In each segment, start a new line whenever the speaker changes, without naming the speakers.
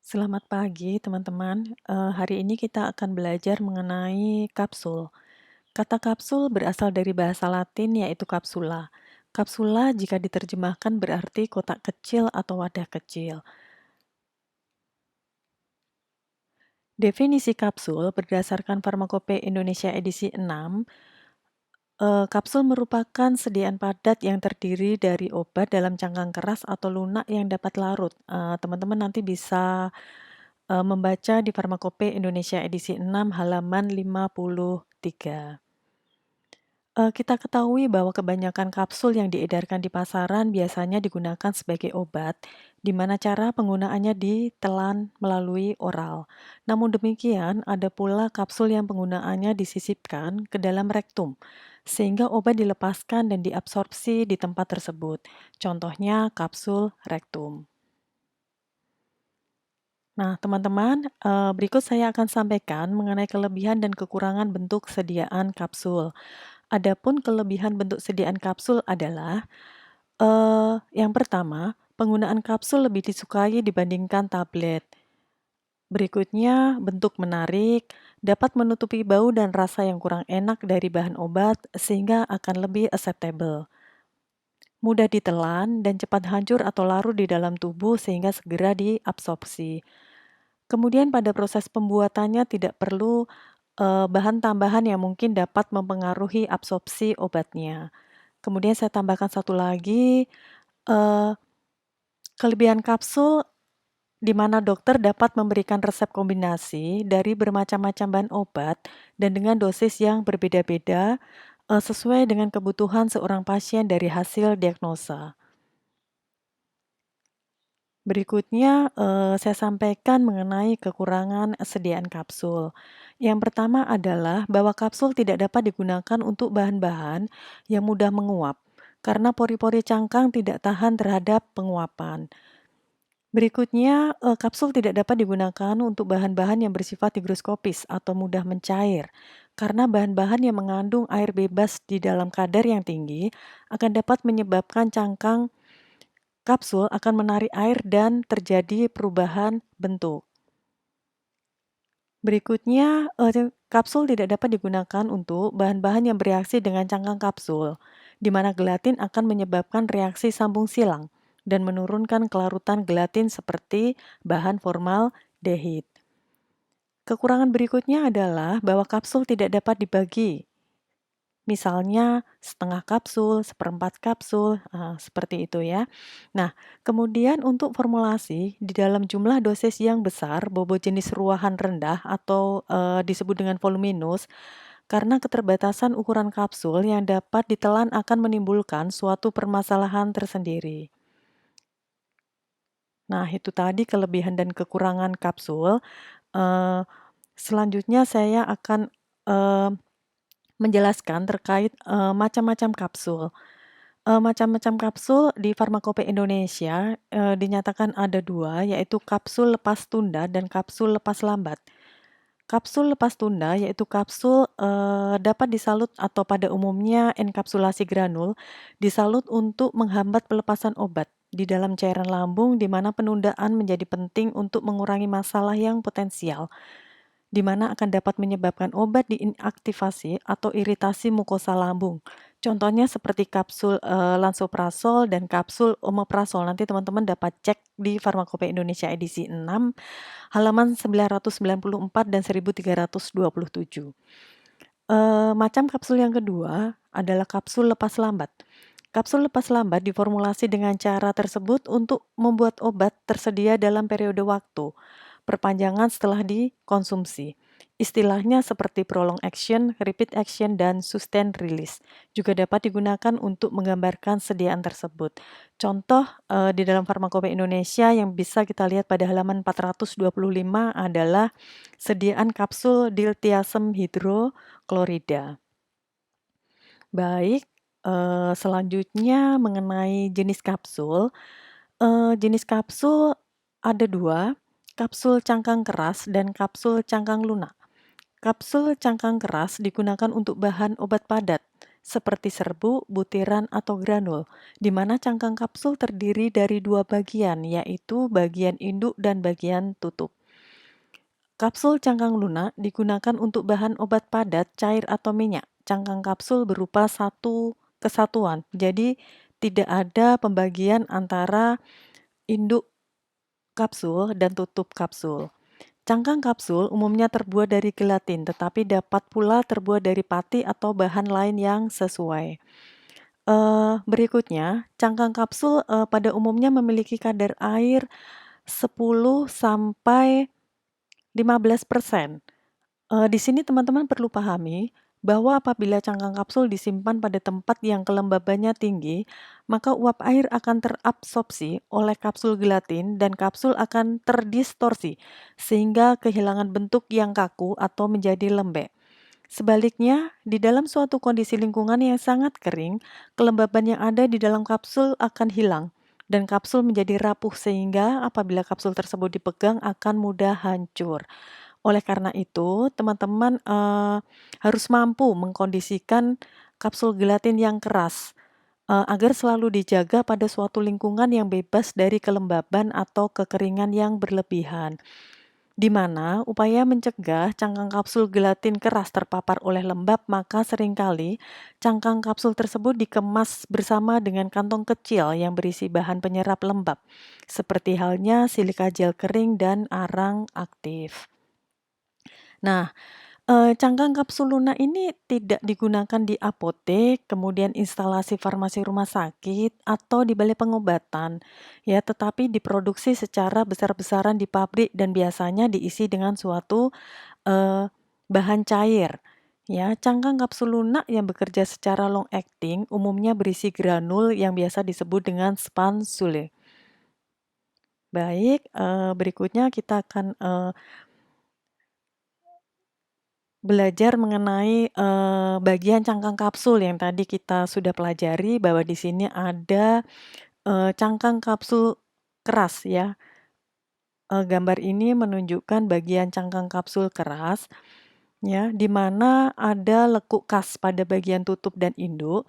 Selamat pagi teman-teman. Hari ini kita akan belajar mengenai kapsul. Kata kapsul berasal dari bahasa Latin yaitu capsula. Kapsula jika diterjemahkan berarti kotak kecil atau wadah kecil. Definisi kapsul berdasarkan Farmakope Indonesia edisi 6, kapsul merupakan sediaan padat yang terdiri dari obat dalam cangkang keras atau lunak yang dapat larut. Teman-teman nanti bisa membaca di Farmakope Indonesia edisi 6 halaman 53. Kita ketahui bahwa kebanyakan kapsul yang diedarkan di pasaran biasanya digunakan sebagai obat, di mana cara penggunaannya ditelan melalui oral. Namun demikian, ada pula kapsul yang penggunaannya disisipkan ke dalam rektum, sehingga obat dilepaskan dan diabsorpsi di tempat tersebut. Contohnya kapsul rektum. Nah, teman-teman, berikut saya akan sampaikan mengenai kelebihan dan kekurangan bentuk sediaan kapsul. Adapun kelebihan bentuk sediaan kapsul adalah, yang pertama, penggunaan kapsul lebih disukai dibandingkan tablet. Berikutnya, bentuk menarik, dapat menutupi bau dan rasa yang kurang enak dari bahan obat sehingga akan lebih acceptable. Mudah ditelan dan cepat hancur atau larut di dalam tubuh sehingga segera diabsorpsi. Kemudian pada proses pembuatannya tidak perlu bahan tambahan yang mungkin dapat mempengaruhi absorpsi obatnya. Kemudian saya tambahkan satu lagi, eee, kelebihan kapsul di mana dokter dapat memberikan resep kombinasi dari bermacam-macam bahan obat dan dengan dosis yang berbeda-beda, sesuai dengan kebutuhan seorang pasien dari hasil diagnosa. Berikutnya, saya sampaikan mengenai kekurangan sediaan kapsul. Yang pertama adalah bahwa kapsul tidak dapat digunakan untuk bahan-bahan yang mudah menguap, karena pori-pori cangkang tidak tahan terhadap penguapan. Berikutnya, kapsul tidak dapat digunakan untuk bahan-bahan yang bersifat higroskopis atau mudah mencair, karena bahan-bahan yang mengandung air bebas di dalam kadar yang tinggi akan dapat menyebabkan cangkang kapsul akan menarik air dan terjadi perubahan bentuk. Berikutnya, kapsul tidak dapat digunakan untuk bahan-bahan yang bereaksi dengan cangkang kapsul, di mana gelatin akan menyebabkan reaksi sambung silang dan menurunkan kelarutan gelatin seperti bahan formaldehid. Kekurangan berikutnya adalah bahwa kapsul tidak dapat dibagi. Misalnya setengah kapsul, seperempat kapsul, seperti itu ya. Nah, kemudian untuk formulasi di dalam jumlah dosis yang besar, bobot jenis ruahan rendah atau disebut dengan voluminous, karena keterbatasan ukuran kapsul yang dapat ditelan akan menimbulkan suatu permasalahan tersendiri. Nah, itu tadi kelebihan dan kekurangan kapsul. Eh, Selanjutnya saya akan menjelaskan terkait macam-macam kapsul. Macam-macam kapsul di Farmakope Indonesia, dinyatakan ada 2, yaitu kapsul lepas tunda dan kapsul lepas lambat. Kapsul lepas tunda yaitu kapsul, dapat disalut atau pada umumnya enkapsulasi granul, disalut untuk menghambat pelepasan obat di dalam cairan lambung di mana penundaan menjadi penting untuk mengurangi masalah yang potensial di mana akan dapat menyebabkan obat diinaktivasi atau iritasi mukosa lambung. Contohnya seperti kapsul lansoprazol dan kapsul omeprazol. Nanti teman-teman dapat cek di Farmakope Indonesia edisi 6, halaman 994 dan 1327. Macam kapsul yang kedua adalah kapsul lepas lambat. Kapsul lepas lambat diformulasi dengan cara tersebut untuk membuat obat tersedia dalam periode waktu perpanjangan setelah dikonsumsi. Istilahnya seperti prolong action, repeat action, dan sustain release. Juga dapat digunakan untuk menggambarkan sediaan tersebut. Contoh di dalam Farmakope Indonesia yang bisa kita lihat pada halaman 425 adalah sediaan kapsul diltiazem hidroklorida. Baik, selanjutnya mengenai jenis kapsul. Jenis kapsul ada 2, kapsul cangkang keras dan kapsul cangkang lunak. Kapsul cangkang keras digunakan untuk bahan obat padat, seperti serbuk, butiran, atau granul, di mana cangkang kapsul terdiri dari dua bagian, yaitu bagian induk dan bagian tutup. Kapsul cangkang lunak digunakan untuk bahan obat padat, cair, atau minyak. Cangkang kapsul berupa satu kesatuan, jadi tidak ada pembagian antara induk kapsul dan tutup kapsul. Cangkang kapsul umumnya terbuat dari gelatin, tetapi dapat pula terbuat dari pati atau bahan lain yang sesuai. Berikutnya, cangkang kapsul pada umumnya memiliki kadar air 10 sampai 15%. Di sini teman-teman perlu pahami bahwa apabila cangkang kapsul disimpan pada tempat yang kelembabannya tinggi, maka uap air akan terabsorpsi oleh kapsul gelatin dan kapsul akan terdistorsi sehingga kehilangan bentuk yang kaku atau menjadi lembek. Sebaliknya, di dalam suatu kondisi lingkungan yang sangat kering, kelembaban yang ada di dalam kapsul akan hilang dan kapsul menjadi rapuh sehingga apabila kapsul tersebut dipegang akan mudah hancur. Oleh karena itu, teman-teman harus mampu mengkondisikan kapsul gelatin yang keras agar selalu dijaga pada suatu lingkungan yang bebas dari kelembaban atau kekeringan yang berlebihan. Di mana upaya mencegah cangkang kapsul gelatin keras terpapar oleh lembab, maka seringkali cangkang kapsul tersebut dikemas bersama dengan kantong kecil yang berisi bahan penyerap lembab, seperti halnya silika gel kering dan arang aktif. Nah, cangkang kapsul lunak ini tidak digunakan di apotek, kemudian instalasi farmasi rumah sakit, atau di balai pengobatan, ya, tetapi diproduksi secara besar-besaran di pabrik dan biasanya diisi dengan suatu bahan cair. Ya, cangkang kapsul lunak yang bekerja secara long acting umumnya berisi granul yang biasa disebut dengan spansule. Baik, berikutnya kita akan belajar mengenai, bagian cangkang kapsul yang tadi kita sudah pelajari bahwa di sini ada, cangkang kapsul keras ya. Gambar ini menunjukkan bagian cangkang kapsul keras ya, di mana ada lekuk khas pada bagian tutup dan induk,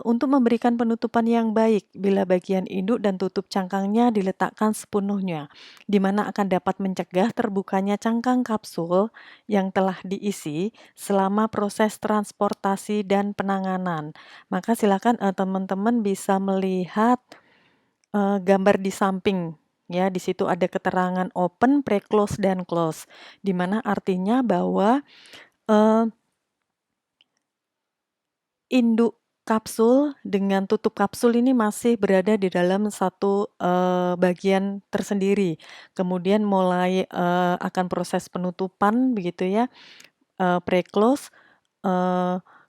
untuk memberikan penutupan yang baik bila bagian induk dan tutup cangkangnya diletakkan sepenuhnya, di mana akan dapat mencegah terbukanya cangkang kapsul yang telah diisi selama proses transportasi dan penanganan. Maka silakan teman-teman bisa melihat gambar di samping ya, di situ ada keterangan open, pre-close, dan close, di mana artinya bahwa induk kapsul dengan tutup kapsul ini masih berada di dalam satu, bagian tersendiri. Kemudian mulai, akan proses penutupan begitu ya, pre-close,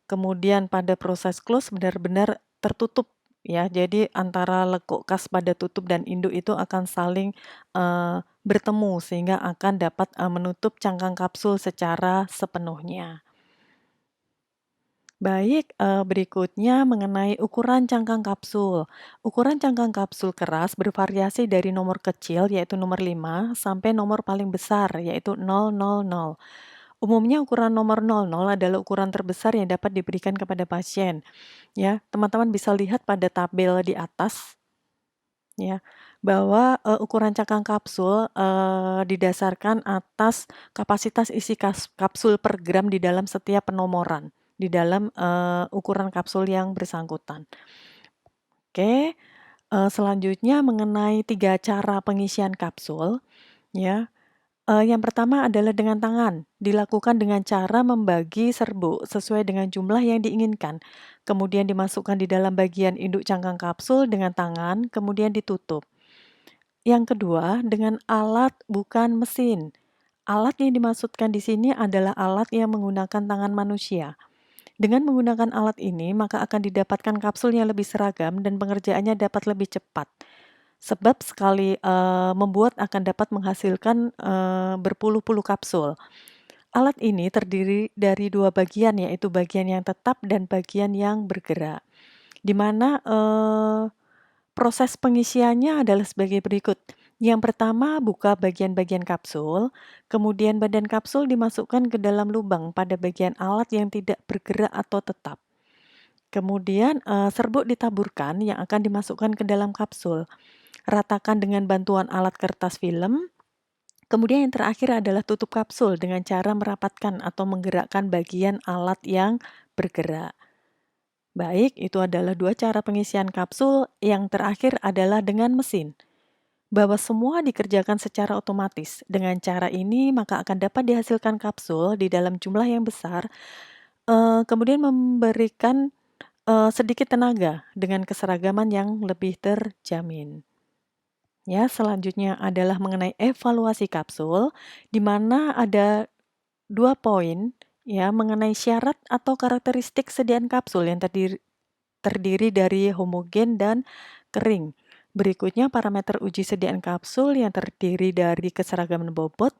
kemudian pada proses close benar-benar tertutup ya. Jadi antara lekuk kas pada tutup dan induk itu akan saling, bertemu sehingga akan dapat, menutup cangkang kapsul secara sepenuhnya. Baik, berikutnya mengenai ukuran cangkang kapsul. Ukuran cangkang kapsul keras bervariasi dari nomor kecil yaitu nomor 5 sampai nomor paling besar yaitu 000. Umumnya ukuran nomor 00 adalah ukuran terbesar yang dapat diberikan kepada pasien. Ya, teman-teman bisa lihat pada tabel di atas ya, bahwa, ukuran cangkang kapsul, didasarkan atas kapasitas isi kapsul per gram di dalam setiap penomoran, di dalam, ukuran kapsul yang bersangkutan. Oke, selanjutnya mengenai 3 cara pengisian kapsul, ya. Yang pertama adalah dengan tangan, dilakukan dengan cara membagi serbuk sesuai dengan jumlah yang diinginkan, kemudian dimasukkan di dalam bagian induk cangkang kapsul dengan tangan, kemudian ditutup. Yang kedua, dengan alat bukan mesin. Alat yang dimaksudkan di sini adalah alat yang menggunakan tangan manusia. Dengan menggunakan alat ini, maka akan didapatkan kapsul yang lebih seragam dan pengerjaannya dapat lebih cepat. Sebab sekali membuat akan dapat menghasilkan berpuluh-puluh kapsul. Alat ini terdiri dari dua bagian, yaitu bagian yang tetap dan bagian yang bergerak. Di mana proses pengisiannya adalah sebagai berikut. Yang pertama, buka bagian-bagian kapsul, kemudian badan kapsul dimasukkan ke dalam lubang pada bagian alat yang tidak bergerak atau tetap. Kemudian serbuk ditaburkan yang akan dimasukkan ke dalam kapsul. Ratakan dengan bantuan alat kertas film. Kemudian yang terakhir adalah tutup kapsul dengan cara merapatkan atau menggerakkan bagian alat yang bergerak. Baik, itu adalah dua cara pengisian kapsul. Yang terakhir adalah dengan mesin. Bahwa semua dikerjakan secara otomatis. Dengan cara ini, maka akan dapat dihasilkan kapsul di dalam jumlah yang besar, kemudian memberikan sedikit tenaga dengan keseragaman yang lebih terjamin. Ya, selanjutnya adalah mengenai evaluasi kapsul, di mana ada 2 poin ya mengenai syarat atau karakteristik sediaan kapsul yang terdiri dari homogen dan kering. Berikutnya parameter uji sediaan kapsul yang terdiri dari keseragaman bobot,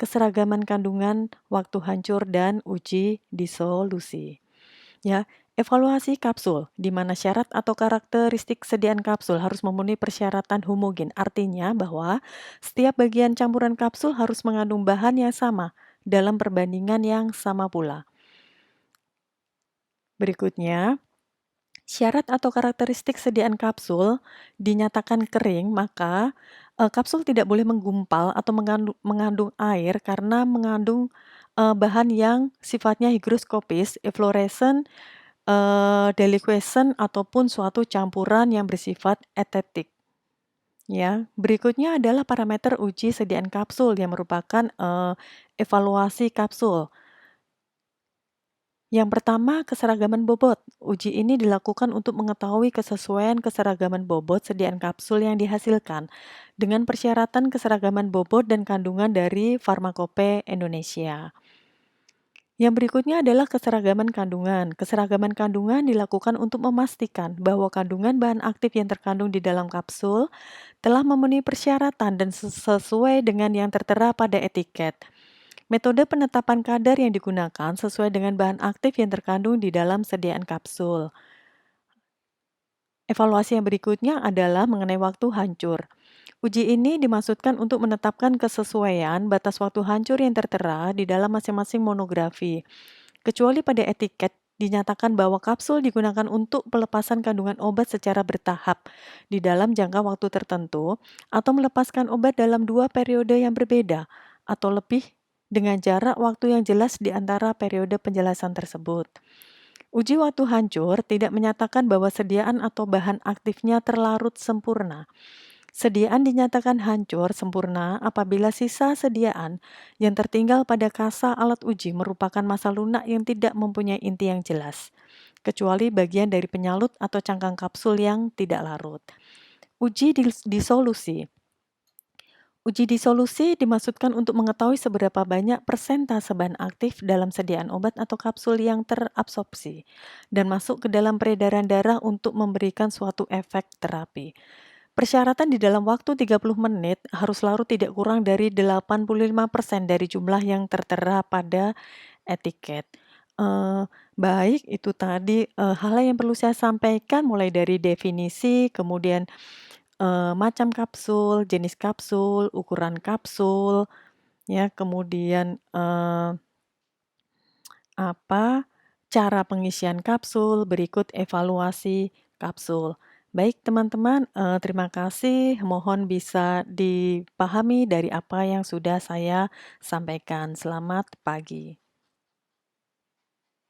keseragaman kandungan, waktu hancur, dan uji disolusi. Ya, evaluasi kapsul, di mana syarat atau karakteristik sediaan kapsul harus memenuhi persyaratan homogen. Artinya bahwa setiap bagian campuran kapsul harus mengandung bahan yang sama dalam perbandingan yang sama pula. Berikutnya, syarat atau karakteristik sediaan kapsul dinyatakan kering, maka kapsul tidak boleh menggumpal atau mengandung air karena mengandung bahan yang sifatnya higroskopis, efloresen, deliquescent ataupun suatu campuran yang bersifat etetik. Ya, berikutnya adalah parameter uji sediaan kapsul yang merupakan evaluasi kapsul. Yang pertama, keseragaman bobot. Uji ini dilakukan untuk mengetahui kesesuaian keseragaman bobot sediaan kapsul yang dihasilkan dengan persyaratan keseragaman bobot dan kandungan dari Farmakope Indonesia. Yang berikutnya adalah keseragaman kandungan. Keseragaman kandungan dilakukan untuk memastikan bahwa kandungan bahan aktif yang terkandung di dalam kapsul telah memenuhi persyaratan dan sesuai dengan yang tertera pada etiket. Metode penetapan kadar yang digunakan sesuai dengan bahan aktif yang terkandung di dalam sediaan kapsul. Evaluasi yang berikutnya adalah mengenai waktu hancur. Uji ini dimaksudkan untuk menetapkan kesesuaian batas waktu hancur yang tertera di dalam masing-masing monografi. Kecuali pada etiket dinyatakan bahwa kapsul digunakan untuk pelepasan kandungan obat secara bertahap di dalam jangka waktu tertentu atau melepaskan obat dalam 2 periode yang berbeda atau lebih dengan jarak waktu yang jelas di antara periode penjelasan tersebut. Uji waktu hancur tidak menyatakan bahwa sediaan atau bahan aktifnya terlarut sempurna. Sediaan dinyatakan hancur sempurna apabila sisa sediaan yang tertinggal pada kasa alat uji merupakan massa lunak yang tidak mempunyai inti yang jelas, kecuali bagian dari penyalut atau cangkang kapsul yang tidak larut. Uji disolusi. Uji disolusi dimaksudkan untuk mengetahui seberapa banyak persentase bahan aktif dalam sediaan obat atau kapsul yang terabsorpsi dan masuk ke dalam peredaran darah untuk memberikan suatu efek terapi. Persyaratan di dalam waktu 30 menit harus larut tidak kurang dari 85% dari jumlah yang tertera pada etiket. Baik, itu tadi hal yang perlu saya sampaikan mulai dari definisi, kemudian macam kapsul, jenis kapsul, ukuran kapsul, ya, kemudian cara pengisian kapsul, berikut evaluasi kapsul. Baik teman-teman, terima kasih. Mohon bisa dipahami dari apa yang sudah saya sampaikan. Selamat pagi.